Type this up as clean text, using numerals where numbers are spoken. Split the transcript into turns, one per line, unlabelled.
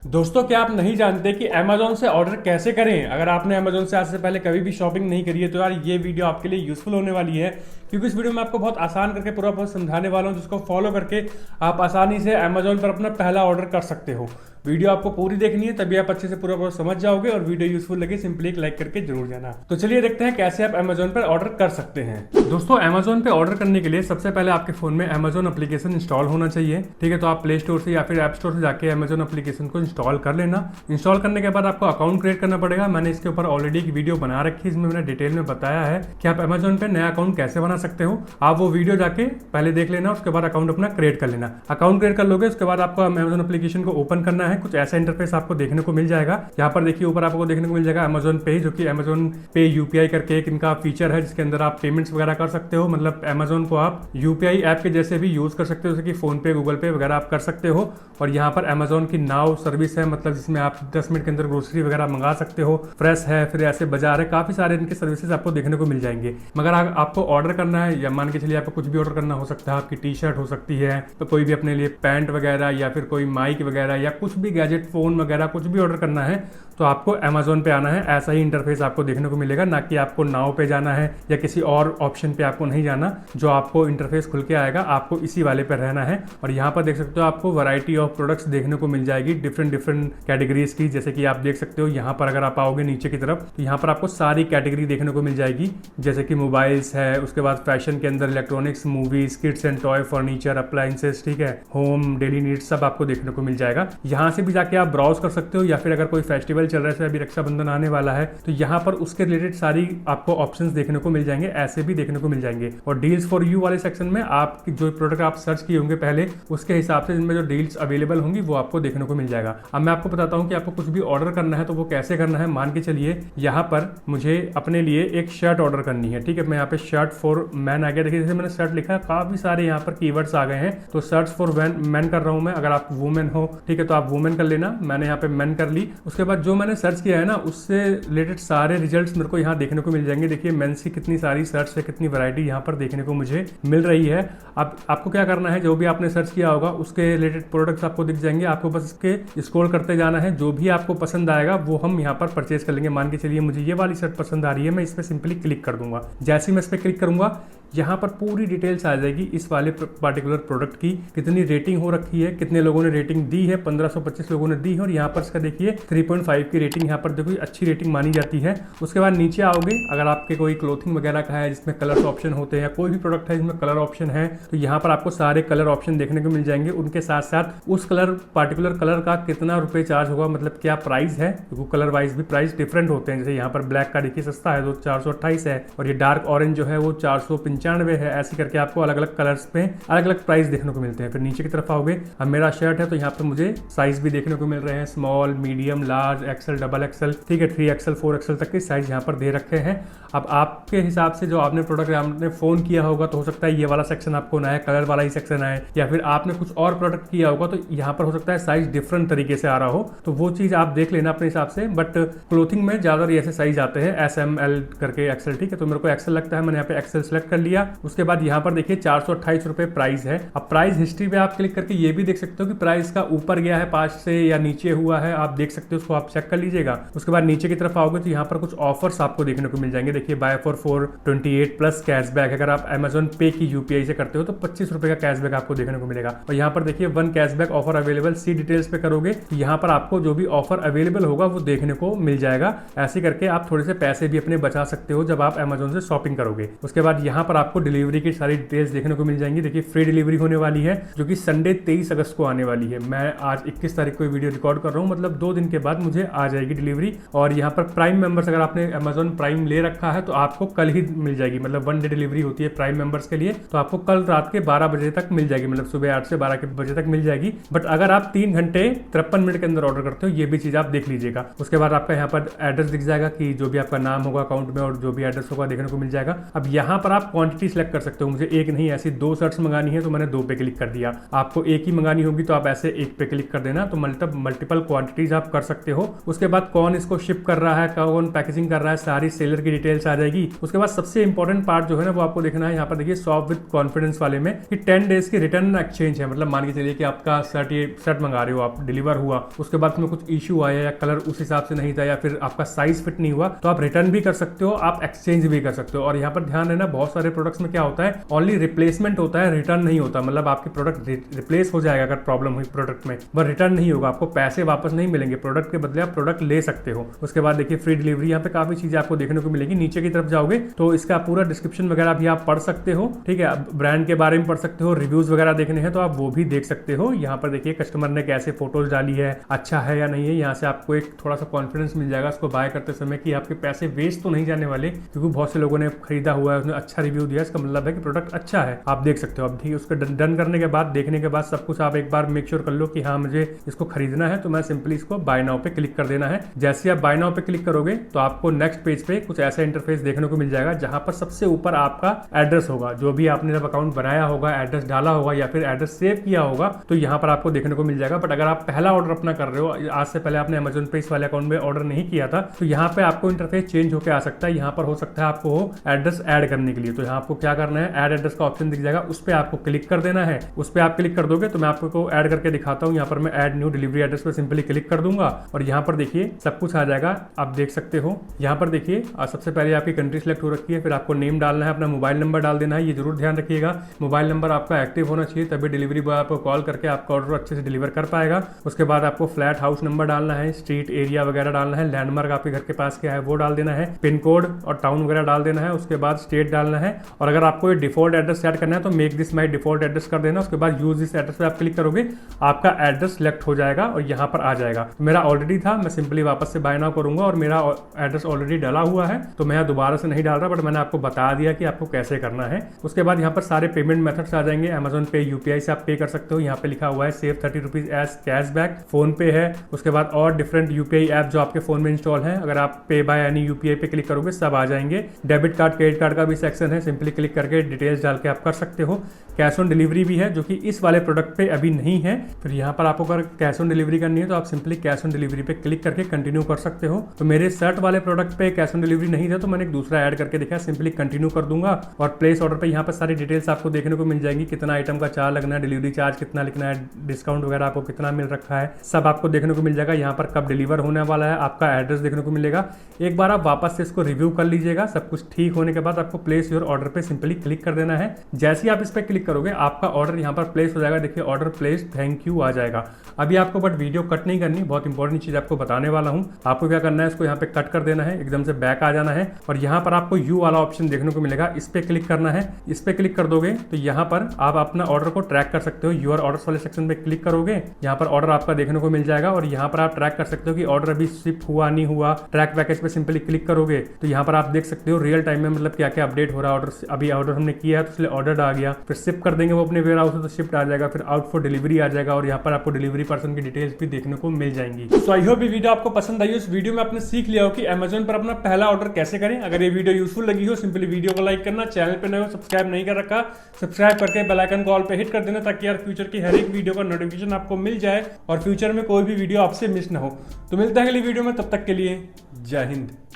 दोस्तों, क्या आप नहीं जानते कि अमेजोन से ऑर्डर कैसे करें? अगर आपने अमेजोन से आज से पहले कभी भी शॉपिंग नहीं करी है तो यार ये वीडियो आपके लिए यूजफुल होने वाली है, क्योंकि इस वीडियो में आपको बहुत आसान करके पूरा बहुत समझाने वाला हूं, जिसको फॉलो करके आप आसानी से अमेजोन पर अपना पहला ऑर्डर कर सकते हो। वीडियो आपको पूरी देखनी है, तभी आप अच्छे से पूरा समझ जाओगे। और वीडियो यूजफुल लगे सिंपली एक लाइक करके जरूर जाना। तो चलिए देखते हैं कैसे आप अमेजोन पर ऑर्डर कर सकते हैं। दोस्तों, अमेजोन पे ऑर्डर करने के लिए सबसे पहले आपके फोन में अमेजोन एप्लीकेशन इंस्टॉल होना चाहिए। ठीक है, तो आप प्ले स्टोर से या फिर ऐप स्टोर से जाके अमेजोन एप्लीकेशन को इंस्टॉल कर लेना। इंस्टॉल करने के बाद आपको अकाउंट क्रिएट करना पड़ेगा। मैंने इसके ऊपर ऑलरेडी एक वीडियो बना रखी है, इसमें मैंने डिटेल में बताया है कि आप अमेजोन पे नया अकाउंट कैसे बना सकते हो। आप वो वीडियो जाके पहले देख लेना, उसके बाद अकाउंट अपना क्रिएट कर लेना। अकाउंट क्रिएट कर लोगे, उसके बाद आपको अमेजोन एप्लीकेशन को ओपन करना है। कुछ ऐसा इंटरफेस आपको देखने को मिल जाएगा। यहाँ पर देखिए ऊपर आपको देखने को मिल जाएगा अमेजोन पे, जो कि अमेजोन पे यूपीआई करके एक इनका फीचर है, जिसके अंदर आप पेमेंट्स वगैरह कर सकते हो। मतलब अमेजोन को आप यूपीआई ऐप के जैसे भी यूज कर सकते हो, जैसे कि फोन पे, गूगल पे वगैरह आप कर सकते हो। और यहाँ पर अमेजोन की नाउ सर्विस है, मतलब जिसमें आप 10 मिनट के अंदर ग्रोसरी वगैरह मंगा सकते हो। फ्रेश है, फिर ऐसे बाजार है, काफी सारे इनके सर्विसेज आपको देखने को मिल जाएंगे। मगर आपको ऑर्डर करना है, या मान के चलिए आपको कुछ भी ऑर्डर करना हो सकता है। आपकी टी शर्ट हो सकती है, तो कोई भी अपने लिए पैंट वगैरह या फिर कोई माइक वगैरह या कुछ भी गैजेट, फोन वगैरह कुछ भी ऑर्डर करना है तो आपको अमेजोन पे आना है। ऐसा ही इंटरफेस आपको देखने को मिलेगा, ना कि आपको नाउ पे जाना है या किसी और ऑप्शन पे आपको नहीं जाना। जो आपको इंटरफेस खुल के आएगा, आपको इसी वाले पे रहना है। और यहाँ पर देख सकते हो आपको वैरायटी ऑफ प्रोडक्ट्स देखने को मिल जाएगी, डिफरेंट डिफरेंट कैटेगरीज की। जैसे कि आप देख सकते हो यहाँ पर अगर आप आओगे नीचे की तरफ, तो यहाँ पर आपको सारी कैटेगरी देखने को मिल जाएगी। जैसे कि मोबाइल्स है, उसके बाद फैशन के अंदर electronics, movies, kids and toy, furniture, appliances, ठीक है, होम, डेली नीड्स, सब आपको देखने को मिल जाएगा। यहाँ से भी जाके आप ब्राउज कर सकते हो, या फिर अगर कोई फेस्टिवल चल रहा है, अभी रक्षाबंधन आने वाला है, तो यहाँ पर उसके रिलेटेड सारी आपको ऑप्शंस देखने को मिल जाएंगे, ऐसे भी देखने को मिल जाएंगे। और डील्स फॉर यू वाले सेक्शन में आप जो प्रोडक्ट आप सर्च किए होंगे पहले, उसके हिसाब से इनमें जो डील्स अवेलेबल होंगी वो आपको देखने को मिल जाएगा। अब मैं आपको बताता हूँ कि आपको कुछ भी ऑर्डर करना है तो वो कैसे करना है। मान के चलिए यहाँ पर मुझे अपने लिए एक शर्ट ऑर्डर करनी है। ठीक है, मैं यहाँ पे शर्ट फॉर मैन आ गया। देखिए जैसे मैंने शर्ट लिखा है, काफी सारे यहाँ पर कीवर्ड्स आ गए हैं। तो सर्च फॉर मैन कर रहा हूँ मैं। अगर आप वुमेन हो, ठीक है, तो आप वुमेन कर लेना। मैंने यहाँ पे मैन कर ली। उसके बाद जो मैंने सर्च किया है ना, उससे रिलेटेड सारे रिजल्ट्स मेरे को यहाँ देखने को मिल जाएंगे। देखिए मेंस की कितनी सारी सर्च है, कितनी वैरायटी यहाँ पर देखने को मुझे मिल रही है। अब आपको क्या करना है, जो भी आपने सर्च किया होगा उसके रिलेटेड प्रोडक्ट्स आपको दिख जाएंगे। आपको बस इसके स्क्रॉल करते जाना है, जो भी आपको पसंद आएगा वो हम यहाँ पर परचेज कर लेंगे। मान के चलिए मुझे ये वाली शर्ट पसंद आ रही है, मैं इस पर सिंपली क्लिक कर दूंगा। जैसे ही मैं इस पर क्लिक करूंगा, यहाँ पर पूरी डिटेल्स आ जाएगी इस वाले पार्टिकुलर प्रोडक्ट की, कितनी रेटिंग हो रखी है, कितने लोगों ने रेटिंग दी है। 1525 लोगों ने दी है। और यहाँ पर इसका देखिए 3.5 की रेटिंग यहाँ पर देखो, अच्छी रेटिंग मानी जाती है। उसके बाद नीचे आओगे, अगर आपके कोई क्लोथिंग वगैरह का है जिसमें कलर ऑप्शन होते हैं, या कोई भी प्रोडक्ट है जिसमें कलर ऑप्शन है, तो यहाँ पर आपको सारे कलर ऑप्शन देखने को मिल जाएंगे। उनके साथ साथ उस पार्टिकुलर कलर का कितना रुपए चार्ज होगा, मतलब क्या प्राइस है, क्योंकि कलर वाइज भी प्राइस डिफरेंट होते हैं। जैसे यहाँ पर ब्लैक का देखिए सस्ता है तो 428 है, और ये डार्क ऑरेंज जो है वो 495 है। ऐसे करके आपको अलग अलग कलर्स पे अलग अलग प्राइस देखने को मिलते हैं। फिर नीचे की तरफ आओगे, अब मेरा शर्ट है तो यहाँ पे मुझे साइज भी देखने को मिल रहे हैं, small, medium, large, XL, double XL, ठीक है, 3XL, 4XL तक के साइज यहाँ पर दे रखे हैं। अब आपके हिसाब से जो आपने प्रोडक्ट आपने फोन किया होगा, तो हो सकता है ये वाला सेक्शन आपको नया कलर वाला ही सेक्शन आए, या फिर आपने कुछ और प्रोडक्ट किया होगा तो यहाँ पर हो सकता है साइज डिफरेंट तरीके से आ रहा हो, तो वो चीज आप देख लेना अपने हिसाब से। बट क्लोथिंग में ज्यादा ऐसे साइज आते हैं, SML करके एक्सेल, ठीक है, तो मेरे को एक्सेल लगता है, मैंने यहाँ पे एक्सेल सेलेक्ट कर लिया। उसके बाद यहाँ पर देखिए 428 रुपए प्राइस है। अब प्राइस हिस्ट्री पे आप क्लिक करके ये भी देख सकते हो कि प्राइस का ऊपर गया है 5 से या नीचे हुआ है, आप देख सकते हो, उसको आप चेक कर लीजिएगा। उसके बाद नीचे की तरफ आओगे तो यहाँ पर कुछ ऑफर्स आपको देखने को मिल जाएंगे। देखिए बाय फॉर 428 प्लस कैशबैक, अगर आप अमेजोन पे की यूपीआई से करते हो तो 25 रुपए का कैशबैक आपको देखने को मिलेगा। और यहाँ पर देखिए 1 कैशबैक ऑफर अवेलेबल, सी डिटेल्स पे करोगे तो यहाँ पर आपको जो भी ऑफर अवेलेबल होगा वो देखने को मिल जाएगा। ऐसे करके आप थोड़े से पैसे भी अपने बचा सकते हो जब आप अमेजोन से शॉपिंग करोगे। उसके बाद यहाँ पर आपको डिलीवरी की सारी डिटेल्स देखने को मिल जाएंगी। देखिए फ्री डिलीवरी होने वाली है, जो कि संडे 23 अगस्त को आने वाली है। मैं आज 21 तारीख को वीडियो रिकॉर्ड कर रहा हूँ, मतलब 2 दिन के बाद मुझे आ जाएगी डिलीवरी। और यहाँ पर प्राइम मेंबर्स, अगर आपने अमेजोन प्राइम ले रखा है तो आपको कल ही मिल जाएगी, मतलब 1 डे डिलीवरी होती है प्राइम मेंबर्स के लिए, तो आपको कल रात के 12 बजे तक मिल जाएगी, मतलब सुबह 8 से 12 बजे तक मिल जाएगी। बट अगर आप 3 घंटे 53 मिनट के अंदर ऑर्डर करते हो, ये भी चीज आप देख लीजिएगा। उसके बाद आपका यहाँ पर एड्रेस दिख जाएगा कि जो भी आपका नाम होगा अकाउंट में, और जो भी एड्रेस होगा देखने को मिल जाएगा। अब यहाँ पर आप क्वांटिटी सेलेक्ट कर सकते हो। मुझे एक नहीं, ऐसी 2 शर्ट्स मंगानी है तो मैंने 2 पे क्लिक कर दिया। आपको एक ही मंगानी होगी तो आप ऐसे एक पे क्लिक कर देना, तो मल्टीपल क्वांटिटीज आप कर सकते हो। उसके बाद कौन इसको शिप कर रहा है, कौन पैकेजिंग कर रहा है, सारी सेलर की डिटेल्स आ जाएगी। उसके बाद सबसे इंपॉर्टेंट पार्ट जो है ना वो आपको देखना है। यहाँ पर देखिए शॉप विद कॉन्फिडेंस वाले में कि 10 डेज की रिटर्न एक्सचेंज है। मतलब मान के चलिए कि आपका शर्ट मंगा रहे हो आप, डिलीवर हुआ, उसके बाद में कुछ इशू आया या कलर उस हिसाब से नहीं था या फिर आपका साइज फिट नहीं हुआ, तो आप रिटर्न भी कर सकते हो, आप एक्सचेंज भी कर सकते हो। और यहाँ पर ध्यान देना, बहुत सारे प्रोडक्ट्स में क्या होता है, ओनली रिप्लेसमेंट होता है, रिटर्न नहीं होता। मतलब आपके प्रोडक्ट रिप्लेस हो जाएगा अगर प्रॉब्लम हुई प्रोडक्ट में, पर रिटर्न नहीं होगा, आपको पैसे वापस नहीं मिलेंगे, प्रोडक्ट के बदले आप प्रोडक्ट ले सकते हो। उसके बाद देखिए फ्री डिलीवरी, यहाँ पे काफी चीजें आपको देखने को मिलेगी। नीचे की तरफ जाओगे तो इसका पूरा डिस्क्रिप्शन वगैरह भी आप पढ़ सकते हो, ठीक है। ब्रांड के बारे में पढ़ सकते हो, रिव्यूज वगैरह देखने हैं तो आप वो भी देख सकते हो। यहाँ पर देखिए कस्टमर ने कैसे फोटोज डाली है, अच्छा है या नहीं है। यहाँ से आपको एक थोड़ा सा कॉन्फिडेंस मिल जाएगा उसको बाय करते समय कि आपके पैसे वेस्ट तो नहीं जाने वाले, क्योंकि बहुत से लोगों ने खरीदा हुआ है, उसने अच्छा रिव्यू दिया, इसका मतलब है कि प्रोडक्ट अच्छा है। आप देख सकते हो। अब ठीक है, उसको डन करने के बाद, देखने के बाद सब कुछ आप एक बार मेक श्योर कर लो कि हाँ मुझे इसको खरीदना है, तो मैं सिंपली इसको बाय नाउ पे क्लिक कर देना है। जैसे आप बाय नाउ पे क्लिक करोगे तो आपको नेक्स्ट पेज पे कुछ ऐसा इंटरफेस देखने को मिल जाएगा, जहां पर सबसे ऊपर आपका एड्रेस होगा, जो भी आपने जब अकाउंट बनाया होगा, एड्रेस डाला होगा या फिर एड्रेस सेव किया होगा, तो यहाँ पर आपको देखने को मिल जाएगा। बट अगर आप पहला ऑर्डर अपना कर रहे हो, आज से पहले आपने अमेजन पे इस वाले अकाउंट में ऑर्डर नहीं किया था, तो यहाँ पे आपको इंटरफेस चेंज होकर आ सकता है। यहाँ पर हो सकता है आपको एड्रेस ऐड करने के लिए, तो यहाँ आपको क्या करना है, ऐड एड्रेस का ऑप्शन दिख जाएगा, उस पर आपको क्लिक कर देना है। उस पर आप क्लिक कर दोगे तो मैं आपको ऐड करके दिखाता हूँ। यहाँ पर मैं ऐड न्यू डिलीवरी एड्रेस पे सिंपली क्लिक कर दूंगा और यहाँ पर देखिए सब कुछ आ जाएगा, आप देख सकते हो। यहाँ पर देखिए सबसे पहले आपकी कंट्री सेलेक्ट हो रखी है, फिर आपको नेम डालना है, अपना मोबाइल नंबर डाल देना है। ये जरूर ध्यान रखिएगा, मोबाइल नंबर आपका एक्टिव होना चाहिए, तभी डिलीवरी बॉय आपको कॉल करके आपका ऑर्डर अच्छे से डिलीवर कर पाएगा। उसके बाद आपको फ्लैट हाउस नंबर डालना है, स्ट्रीट एरिया वगैरह डालना है, लैंडमार्क आपके घर के पास क्या है वो डाल देना है, पिन कोड और टाउन वगैरह डाल देना है। उसके बाद स्टेट डालना है, और अगर आपको ये डिफॉल्ट एड्रेस सेट करना है तो make this my default address कर देना। उसके बाद यूज दिस एड्रेस पे आप क्लिक करोगे, आपका एड्रेस सिलेक्ट हो जाएगा और यहाँ पर आ जाएगा। मेरा ऑलरेडी था, मैं सिंपली वापस से बाय नाउ करूंगा और मेरा एड्रेस ऑलरेडी डाला हुआ है, तो मैं दोबारा से नहीं डाल रहा, बट मैंने आपको बता दिया कि आपको कैसे करना है। उसके बाद यहाँ पर सारे पेमेंट मेथड्स आ जाएंगे। अमेजन पे यूपीआई से आप पे कर सकते हो, यहाँ पे लिखा हुआ है save 30 rupees as cashback, phone पे है। उसके बाद और डिफरेंट यूपीआई ऐप जो आपके फोन में इंस्टॉल है, अगर आप पे बाय एनी यूपीआई पे क्लिक करोगे सब आ जाएंगे। डेबिट कार्ड क्रेडिट कार्ड का भी सेक्शन है, सिंपली क्लिक करके डिटेल्स डाल के आप कर सकते हो। कैश ऑन डिलीवरी भी है, जो कि इस वाले प्रोडक्ट पे अभी नहीं है। फिर यहाँ पर आपको अगर कैश ऑन डिलीवरी करनी है तो आप सिंपली कैश ऑन डिलीवरी पे क्लिक करके कंटिन्यू कर सकते हो। तो मेरे शर्ट वाले प्रोडक्ट पे कैश ऑन डिलीवरी नहीं था, तो मैंने एक दूसरा ऐड करके देखा, सिंपली कंटिन्यू कर दूंगा और प्लेस ऑर्डर पे यहाँ पर सारी डिटेल्स आपको देखने को मिल जाएंगी। कितना आइटम का चार्ज लगना है, डिलीवरी चार्ज कितना लिखना है, डिस्काउंट वगैरह आपको कितना मिल रखा है, सब आपको देखने को मिल जाएगा। यहाँ पर कब डिलीवर होने वाला है, आपका एड्रेस देखने को मिलेगा। एक बार आप वापस से इसको रिव्यू कर लीजिएगा। सब कुछ ठीक होने के बाद आपको प्लेस योर ऑर्डर पे सिंपली क्लिक कर देना है। जैसे ही आप इस पर क्लिक करोगे आपका ऑर्डर यहाँ पर प्लेस हो जाएगा। देखिए ऑर्डर प्लेस, थैंक यू आ जाएगा। अभी आपको बट वीडियो कट नहीं करनी, बहुत इंपॉर्टेंट चीज आपको बताने वाला हूँ। आपको क्या करना है, इसको यहाँ पे कट कर देना है, एकदम से बैक आ जाना है और यहाँ पर आपको यू वाला ऑप्शन देखने को मिलेगा, इस पे क्लिक करना है। इस पे क्लिक कर दोगे तो यहाँ पर आप अपना ऑर्डर को ट्रैक कर सकते हो। यूर ऑर्डर्स वाले सेक्शन पे क्लिक करोगे, यहाँ पर ऑर्डर आपका देखने को मिल जाएगा और यहाँ पर आप ट्रैक कर सकते हो कि ऑर्डर अभी शिप हुआ नहीं हुआ। ट्रैक पैकेज पे सिंपली क्लिक करोगे तो यहाँ पर आप देख सकते हो रियल टाइम में मतलब क्या क्या अपडेट हो रहा है। ऑर्डर अभी ऑर्डर हमने किया है तो इसलिए ऑर्डर आ गया, फिर शिप कर देंगे वो अपने वेयर हाउस से तो शिफ्ट आ जाएगा, फिर आउट फॉर डिलीवरी आ जाएगा और यहाँ पर आपको डिलीवरी पर्सन की डिटेल्स भी देखने को मिल जाएंगी। सो आई होप ये वीडियो आपको पसंद आई हो। इस वीडियो में आपने सीख लिया हो कि अमेजन पर अपना पहला ऑर्डर कैसे करें। अगर ये वीडियो यूजफुल लगी हो सिंपली वीडियो को लाइक करना, चैनल पे नए हो सब्सक्राइब नहीं कर रखा सब्सक्राइब करके बेल आइकन कॉल पे हिट कर देना, ताकि यार फ्यूचर की हर एक वीडियो का नोटिफिकेशन आपको मिल जाए और फ्यूचर में कोई भी वीडियो आपसे मिस ना हो। तो मिलते हैं अगली वीडियो में, तब तक के लिए जय हिंद।